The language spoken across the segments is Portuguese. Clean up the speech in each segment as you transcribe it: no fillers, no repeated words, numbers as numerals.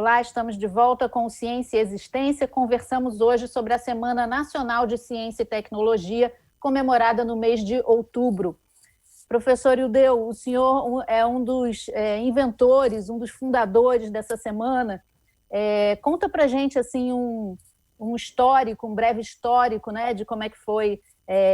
Olá, estamos de volta com o Ciência e Existência. Conversamos hoje sobre a Semana Nacional de Ciência e Tecnologia, comemorada no mês de outubro. Professor Ildeu, o senhor é um dos inventores, um dos fundadores dessa semana. Conta para a gente assim, um histórico, um breve histórico, né, de como é que foi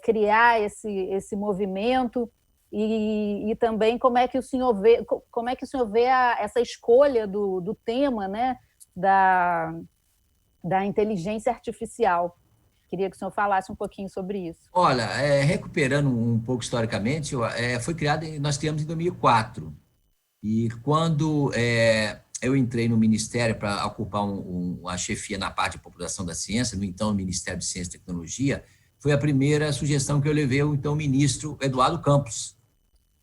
criar esse movimento e também como é que o senhor vê essa escolha do tema, né, da inteligência artificial. Queria que o senhor falasse um pouquinho sobre isso. Olha, recuperando um pouco historicamente, nós criamos em 2004. E quando eu entrei no Ministério para ocupar a chefia na parte de população da ciência, no então Ministério de Ciência e Tecnologia, foi a primeira sugestão que eu levei ao então ministro Eduardo Campos.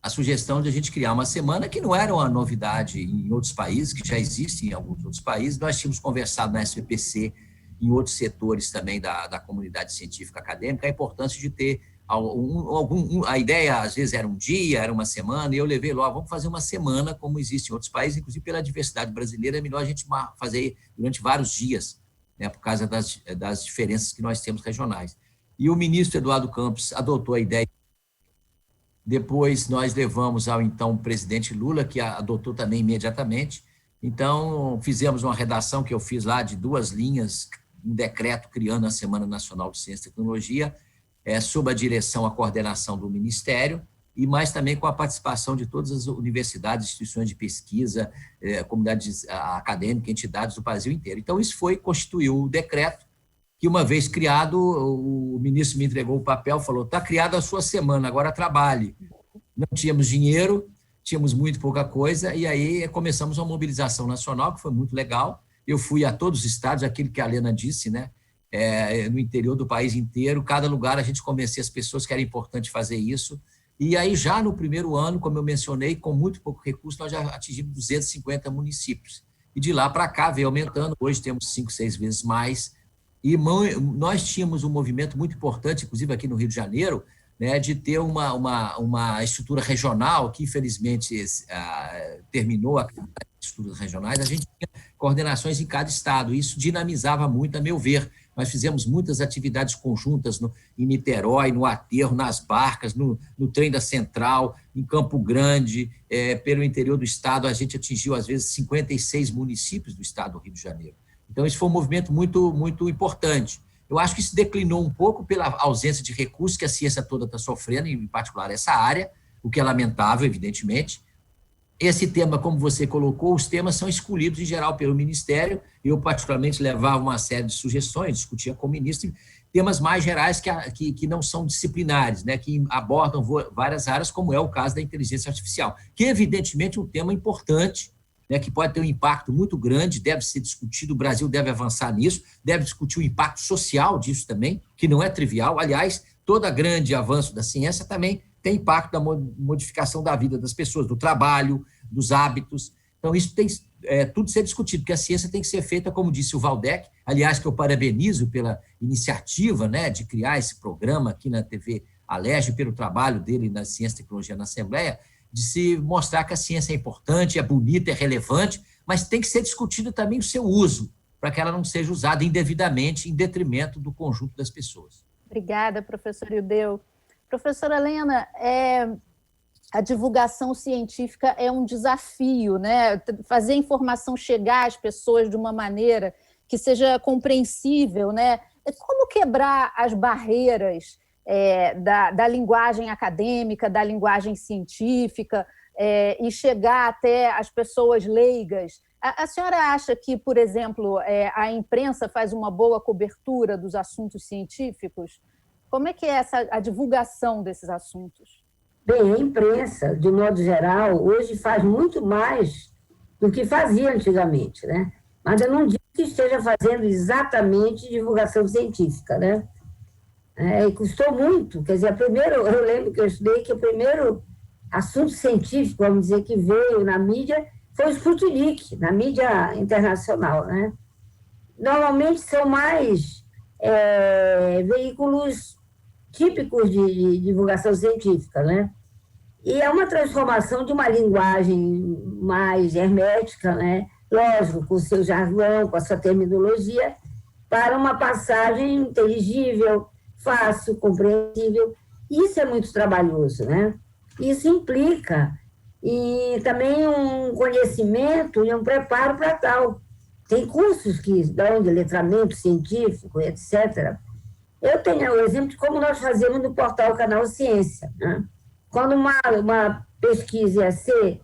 A sugestão de a gente criar uma semana que não era uma novidade em outros países, que já existe em alguns outros países. Nós tínhamos conversado na SBPC, em outros setores também da comunidade científica acadêmica, a importância de ter a ideia, às vezes, era um dia, era uma semana, e eu levei logo, vamos fazer uma semana, como existe em outros países, inclusive pela diversidade brasileira, é melhor a gente fazer durante vários dias, né, por causa das diferenças que nós temos regionais. E o ministro Eduardo Campos adotou a ideia. Depois nós levamos ao então presidente Lula, que adotou também imediatamente. Então, fizemos uma redação que eu fiz lá de 2 linhas, um decreto criando a Semana Nacional de Ciência e Tecnologia, sob a direção, a coordenação do Ministério, e mais também com a participação de todas as universidades, instituições de pesquisa, comunidades acadêmicas, entidades do Brasil inteiro. Então, isso constituiu o decreto, que uma vez criado, o ministro me entregou o papel, falou, está criada a sua semana, agora trabalhe. Não tínhamos dinheiro, tínhamos muito pouca coisa, e aí começamos uma mobilização nacional, que foi muito legal. Eu fui a todos os estados, aquilo que a Lena disse, né? No interior do país inteiro, cada lugar a gente convencia as pessoas que era importante fazer isso. E aí, já no primeiro ano, como eu mencionei, com muito pouco recurso, nós já atingimos 250 municípios. E de lá para cá veio aumentando, hoje temos 5, 6 vezes mais. E nós tínhamos um movimento muito importante, inclusive aqui no Rio de Janeiro, né, de ter uma estrutura regional, que infelizmente terminou as estruturas regionais. A gente tinha coordenações em cada estado, e isso dinamizava muito, a meu ver. Nós fizemos muitas atividades conjuntas em Niterói, no Aterro, nas barcas, no trem da Central, em Campo Grande, pelo interior do estado. A gente atingiu, às vezes, 56 municípios do estado do Rio de Janeiro. Então, isso foi um movimento muito, muito importante. Eu acho que isso declinou um pouco pela ausência de recursos que a ciência toda está sofrendo, em particular essa área, o que é lamentável, evidentemente. Esse tema, como você colocou, os temas são escolhidos, em geral, pelo Ministério. Eu, particularmente, levava uma série de sugestões, discutia com o ministro, temas mais gerais que não são disciplinares, né, que abordam várias áreas, como é o caso da inteligência artificial, que, evidentemente, é um tema importante, né, que pode ter um impacto muito grande, deve ser discutido, o Brasil deve avançar nisso, deve discutir o impacto social disso também, que não é trivial. Aliás, todo grande avanço da ciência também tem impacto na modificação da vida das pessoas, do trabalho, dos hábitos. Então, isso tem tudo ser discutido, porque a ciência tem que ser feita, como disse o Valdec, aliás, que eu parabenizo pela iniciativa, né, de criar esse programa aqui na TV Alerj, pelo trabalho dele na Ciência e Tecnologia na Assembleia, de se mostrar que a ciência é importante, é bonita, é relevante, mas tem que ser discutido também o seu uso, para que ela não seja usada indevidamente em detrimento do conjunto das pessoas. Obrigada, professor Ildeu. Professora Lena, a divulgação científica é um desafio, né? Fazer a informação chegar às pessoas de uma maneira que seja compreensível, né? Como quebrar as barreiras da linguagem acadêmica, da linguagem científica, e chegar até as pessoas leigas. A senhora acha que, por exemplo, a imprensa faz uma boa cobertura dos assuntos científicos? Como é que é a divulgação desses assuntos? Bem, a imprensa, de modo geral, hoje faz muito mais do que fazia antigamente, né? Mas eu não digo que esteja fazendo exatamente divulgação científica, né? E custou muito, quer dizer, eu lembro que eu estudei que o primeiro assunto científico, vamos dizer, que veio na mídia foi o Sputnik, na mídia internacional, né? Normalmente são mais veículos típicos de divulgação científica, né? E é uma transformação de uma linguagem mais hermética, né? lógico, com o seu jargão, com a sua terminologia, para uma passagem inteligível, fácil, compreensível. Isso é muito trabalhoso, né? Isso implica e também um conhecimento e um preparo para tal. Tem cursos que dão de letramento científico, etc. Eu tenho o exemplo de como nós fazemos no portal Canal Ciência, né? Quando uma pesquisa ia ser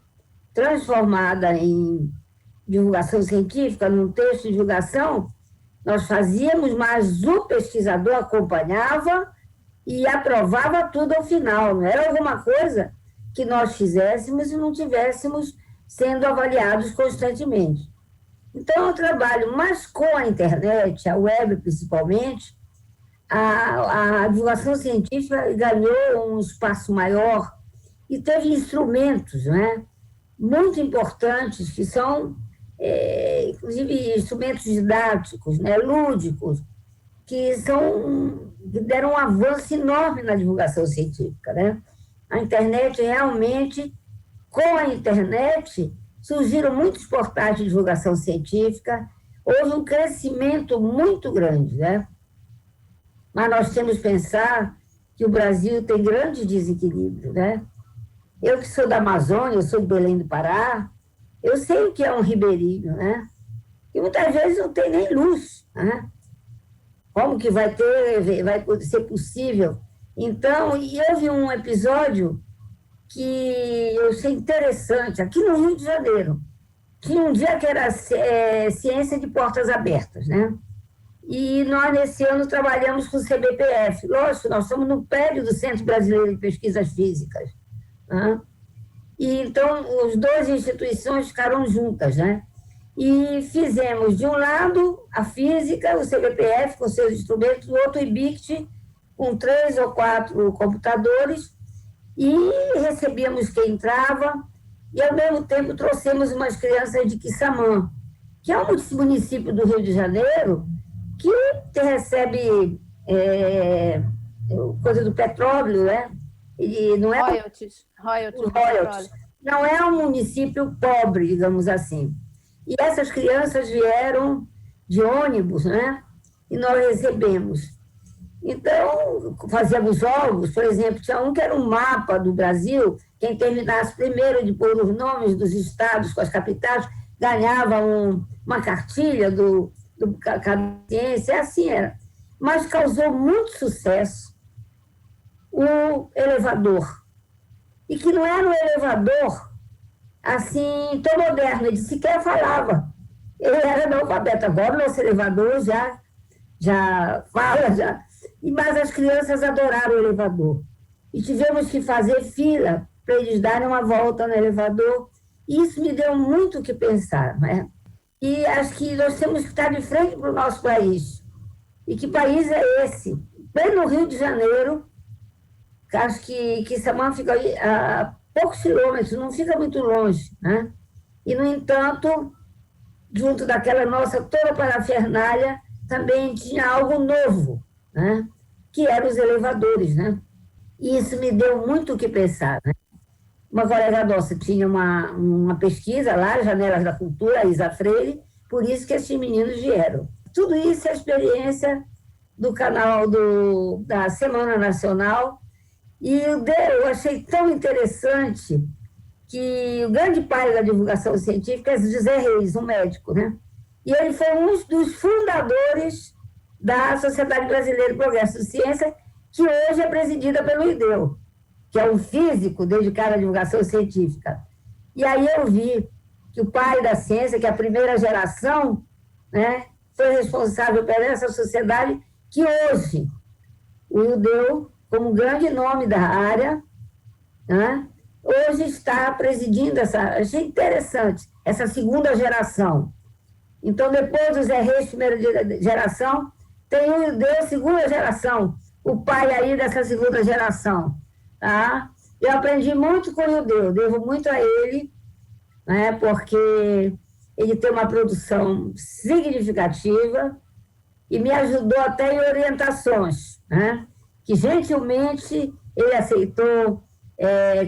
transformada em divulgação científica, num texto de divulgação, nós fazíamos, mas o pesquisador acompanhava e aprovava tudo ao final. Não era alguma coisa que nós fizéssemos e não tivéssemos sendo avaliados constantemente. Então, eu trabalho mais com a internet, a web principalmente, a divulgação científica ganhou um espaço maior e teve instrumentos, né, muito importantes, que são, inclusive, instrumentos didáticos, né, lúdicos, que deram um avanço enorme na divulgação científica, né? A internet realmente, com a internet, surgiram muitos portais de divulgação científica, houve um crescimento muito grande, né? Mas nós temos que pensar que o Brasil tem grande desequilíbrio, né? Eu que sou da Amazônia, eu sou de Belém do Pará, eu sei o que é um ribeirinho, né? E muitas vezes não tem nem luz, né? Como que vai ser possível? Então, houve um episódio que eu achei interessante, aqui no Rio de Janeiro. Tinha um dia que era ciência de portas abertas, né? E nós, nesse ano, trabalhamos com o CBPF. Lógico, nós estamos no prédio do Centro Brasileiro de Pesquisas Físicas, né? E, então, as duas instituições ficaram juntas, né? E fizemos, de um lado, a física, o CBPF com seus instrumentos, do outro, o IBICT, com 3 ou 4 computadores, e recebíamos quem entrava, e, ao mesmo tempo, trouxemos umas crianças de Quissamã, que é um município do Rio de Janeiro que recebe coisa do petróleo, né? E não é royalties. Não é um município pobre, digamos assim. E essas crianças vieram de ônibus, né? E nós recebemos. Então, fazíamos jogos, por exemplo, tinha um que era um mapa do Brasil, quem terminasse primeiro de pôr os nomes dos estados com as capitais, ganhava uma cartilha do Ciência, assim era. Mas causou muito sucesso o elevador. E que não era um elevador assim, tão moderno, ele sequer falava. Ele era analfabeto. Agora o nosso elevador já fala, mas as crianças adoraram o elevador. E tivemos que fazer fila para eles darem uma volta no elevador. E isso me deu muito o que pensar, né? E acho que nós temos que estar de frente para o nosso país. E que país é esse? Bem no Rio de Janeiro, acho que Quissamã fica a poucos quilômetros, não fica muito longe, né? E, no entanto, junto daquela nossa toda parafernália, também tinha algo novo, né? Que eram os elevadores, né? E isso me deu muito o que pensar, né? Uma colega nossa tinha uma pesquisa lá, Janelas da Cultura, a Isa Freire, por isso que esses meninos vieram. Tudo isso é experiência do canal da Semana Nacional. E eu achei tão interessante que o grande pai da divulgação científica é José Reis, um médico, né? E ele foi um dos fundadores da Sociedade Brasileira de Progresso de Ciência, que hoje é presidida pelo IDEU, que é um físico dedicado à divulgação científica. E aí eu vi que o pai da ciência, que é a primeira geração, né, foi responsável por essa sociedade que hoje o IDEU, como grande nome da área, né, hoje está presidindo achei interessante, essa segunda geração. Então, depois do Zé Reis, primeira geração, tem o IDEU, segunda geração, o pai aí dessa segunda geração. Tá? Eu aprendi muito com o IDEU, devo muito a ele, né, porque ele tem uma produção significativa e me ajudou até em orientações, né? Que gentilmente ele aceitou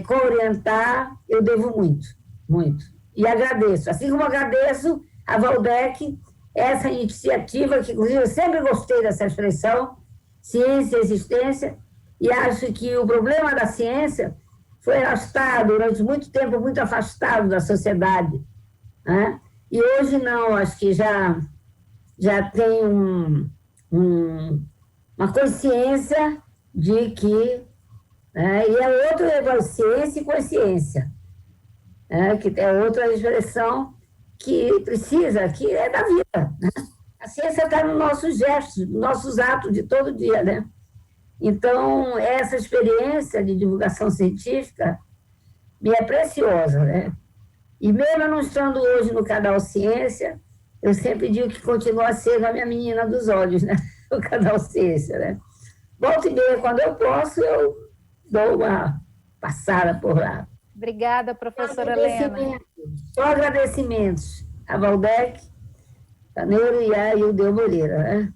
co-orientar, eu devo muito, muito. E agradeço. Assim como agradeço a Valdec, essa iniciativa, que inclusive eu sempre gostei dessa expressão, ciência e existência, e acho que o problema da ciência foi arrastado durante muito tempo, muito afastado da sociedade, né? E hoje não, acho que já tem uma consciência de que, né, e é outra ciência e consciência, né, que é outra expressão que precisa, que é da vida, né? A ciência está nos nossos gestos, nos nossos atos de todo dia, né? Então, essa experiência de divulgação científica me é preciosa, né? E mesmo eu não estando hoje no canal Ciência, eu sempre digo que continua sendo a minha menina dos olhos, né? O canal Ciência, né? Volta e meia, quando eu posso, eu dou uma passada por lá. Obrigada, professora Helena. Só agradecimentos a Valdec Caneiro e a Ildeu Moreira, né?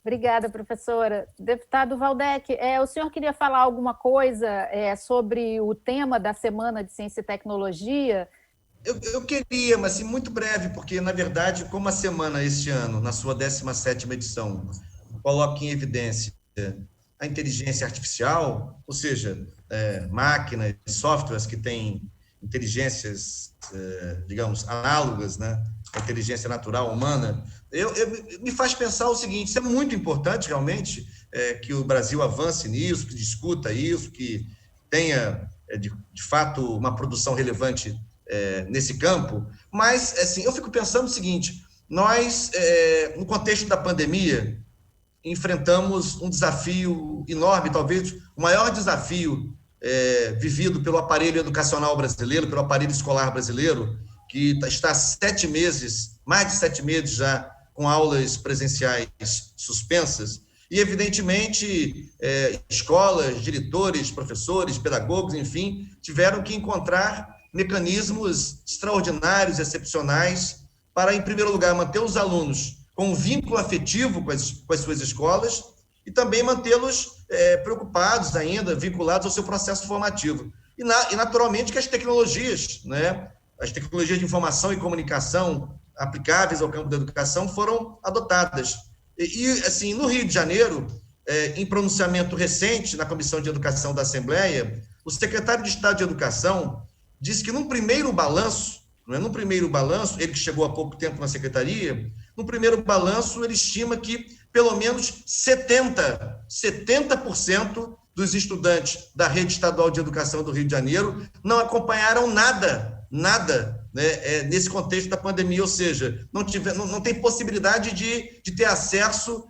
Obrigada, professora. Deputado Valdec, o senhor queria falar alguma coisa sobre o tema da Semana de Ciência e Tecnologia? Eu queria, mas assim, muito breve, porque, na verdade, como a semana este ano, na sua 17ª edição, coloca em evidência a inteligência artificial, ou seja, máquinas, softwares que têm inteligências, digamos, análogas, né, à inteligência natural humana, me faz pensar o seguinte: isso é muito importante, realmente, que o Brasil avance nisso, que discuta isso, que tenha, de fato, uma produção relevante nesse campo, mas, assim, eu fico pensando o seguinte: nós, no contexto da pandemia, enfrentamos um desafio enorme, talvez o maior desafio vivido pelo aparelho educacional brasileiro, pelo aparelho escolar brasileiro, que está há 7 meses, mais de 7 meses já, com aulas presenciais suspensas, e, evidentemente, escolas, diretores, professores, pedagogos, enfim, tiveram que encontrar mecanismos extraordinários, excepcionais, para, em primeiro lugar, manter os alunos com um vínculo afetivo com as suas escolas e também mantê-los preocupados ainda, vinculados ao seu processo formativo. E, naturalmente, que as tecnologias, né, as tecnologias de informação e comunicação aplicáveis ao campo da educação foram adotadas. E assim, no Rio de Janeiro, em pronunciamento recente na Comissão de Educação da Assembleia, o secretário de Estado de Educação disse que, num primeiro balanço, ele que chegou há pouco tempo na secretaria, no primeiro balanço, ele estima que pelo menos 70% dos estudantes da Rede Estadual de Educação do Rio de Janeiro não acompanharam nada, né, nesse contexto da pandemia, ou seja, não tem possibilidade de ter acesso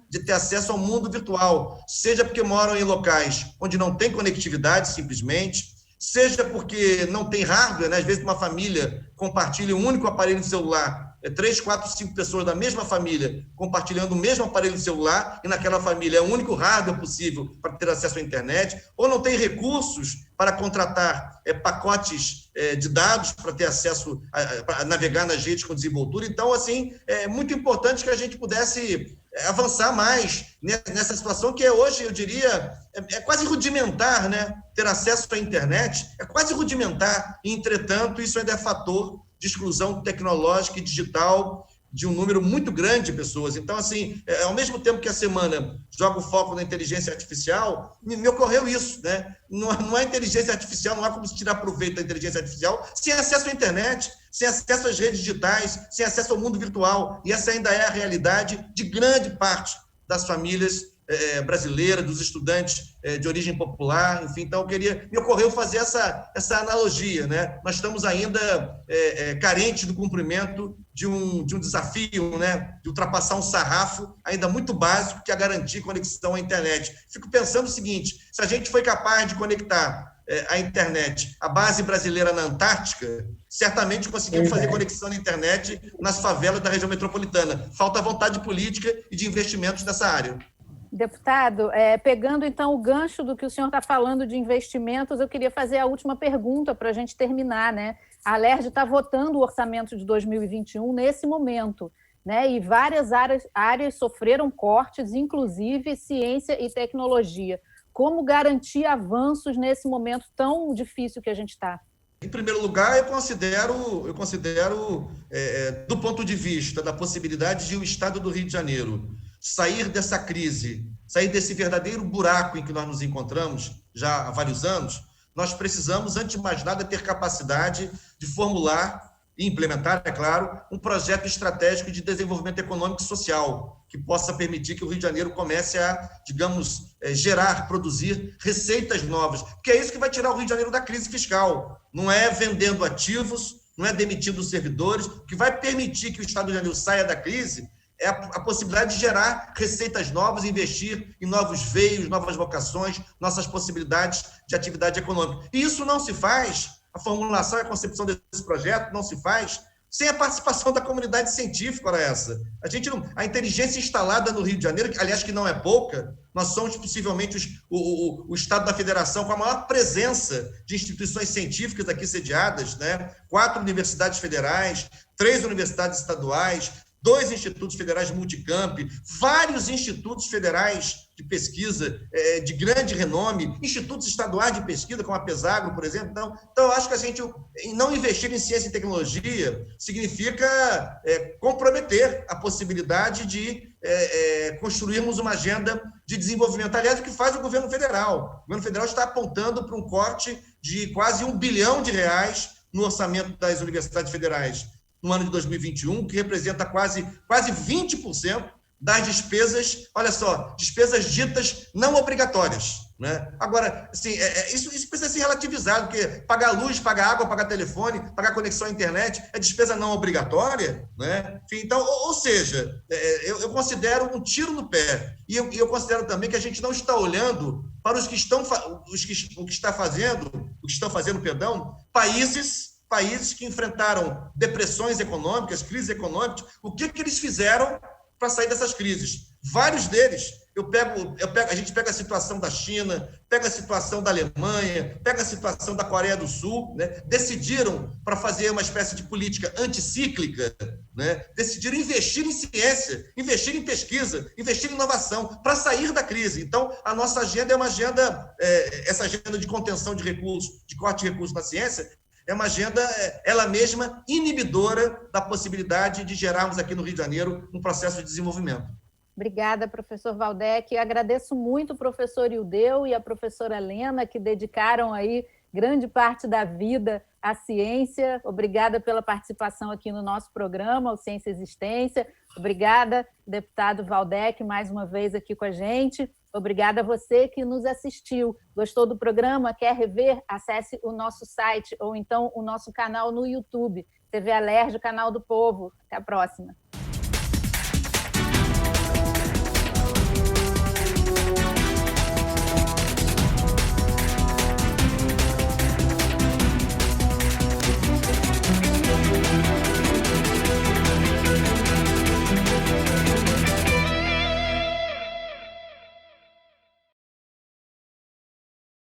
ao mundo virtual, seja porque moram em locais onde não tem conectividade, simplesmente, seja porque não tem hardware, né? Às vezes uma família compartilha um único aparelho de celular, 3, 4, 5 pessoas da mesma família compartilhando o mesmo aparelho de celular, e naquela família é o único hardware possível para ter acesso à internet, ou não tem recursos para contratar pacotes de dados para ter acesso a navegar nas redes com desenvoltura. Então, assim, é muito importante que a gente pudesse avançar mais nessa situação que hoje, eu diria, é quase rudimentar, né? Ter acesso à internet é quase rudimentar, e, entretanto, isso ainda é fator de exclusão tecnológica e digital de um número muito grande de pessoas. Então, assim, ao mesmo tempo que a semana joga o foco na inteligência artificial, me ocorreu isso, né? Não há inteligência artificial, não há como se tirar proveito da inteligência artificial sem acesso à internet, sem acesso às redes digitais, sem acesso ao mundo virtual. E essa ainda é a realidade de grande parte das famílias brasileiras, dos estudantes de origem popular, enfim. Então, me ocorreu fazer essa analogia, né? Nós estamos ainda carentes do cumprimento de um desafio, né? De ultrapassar um sarrafo ainda muito básico, que é garantir conexão à internet. Fico pensando o seguinte: se a gente foi capaz de conectar a internet, a base brasileira na Antártica, certamente conseguimos fazer conexão na internet nas favelas da região metropolitana. Falta vontade política e de investimentos nessa área. Deputado, pegando então o gancho do que o senhor está falando de investimentos, eu queria fazer a última pergunta para a gente terminar, né? A Alerj está votando o orçamento de 2021 nesse momento, né? E várias áreas sofreram cortes, inclusive ciência e tecnologia. Como garantir avanços nesse momento tão difícil que a gente está? Em primeiro lugar, eu considero do ponto de vista da possibilidade de o Estado do Rio de Janeiro sair dessa crise, sair desse verdadeiro buraco em que nós nos encontramos já há vários anos, nós precisamos, antes de mais nada, ter capacidade de formular e implementar, é claro, um projeto estratégico de desenvolvimento econômico e social que possa permitir que o Rio de Janeiro comece a, digamos, gerar, produzir receitas novas, porque é isso que vai tirar o Rio de Janeiro da crise fiscal. Não é vendendo ativos, não é demitindo servidores. O que vai permitir que o Estado do Rio de Janeiro saia da crise é a possibilidade de gerar receitas novas, investir em novos veios, novas vocações, nossas possibilidades de atividade econômica. E isso não se faz, a formulação e a concepção desse projeto não se faz sem a participação da comunidade científica, ora essa. A inteligência instalada no Rio de Janeiro, aliás, que não é pouca, nós somos possivelmente o Estado da Federação com a maior presença de instituições científicas aqui sediadas, né? 4 universidades federais, 3 universidades estaduais, 2 institutos federais multicamp, vários institutos federais de pesquisa de grande renome, institutos estaduais de pesquisa, como a Pesagro, por exemplo. Então, eu acho que a gente não investir em ciência e tecnologia significa comprometer a possibilidade de construirmos uma agenda de desenvolvimento. Aliás, o que faz o governo federal? O governo federal está apontando para um corte de quase R$1 bilhão no orçamento das universidades federais no ano de 2021, que representa quase 20% das despesas, olha só, despesas ditas não obrigatórias, né? Agora, assim, isso precisa ser relativizado, porque pagar luz, pagar água, pagar telefone, pagar conexão à internet é despesa não obrigatória, né? Enfim, então, ou seja, eu considero um tiro no pé, e eu considero também que a gente não está olhando para os que estão fazendo, países que enfrentaram depressões econômicas, crises econômicas. O que eles fizeram para sair dessas crises? Vários deles, a gente pega a situação da China, pega a situação da Alemanha, pega a situação da Coreia do Sul, né? Decidiram, para fazer uma espécie de política anticíclica, né? Decidiram investir em ciência, investir em pesquisa, investir em inovação, para sair da crise. Então, a nossa agenda é uma agenda, essa agenda de contenção de recursos, de corte de recursos na ciência, é uma agenda, ela mesma, inibidora da possibilidade de gerarmos aqui no Rio de Janeiro um processo de desenvolvimento. Obrigada, professor Valdec. Agradeço muito o professor Ildeu e a professora Helena, que dedicaram aí grande parte da vida à ciência. Obrigada pela participação aqui no nosso programa, o Ciência e Existência. Obrigada, deputado Valdec, mais uma vez aqui com a gente. Obrigada a você que nos assistiu. Gostou do programa? Quer rever? Acesse o nosso site ou então o nosso canal no YouTube, TV Alerj, Canal do Povo. Até a próxima.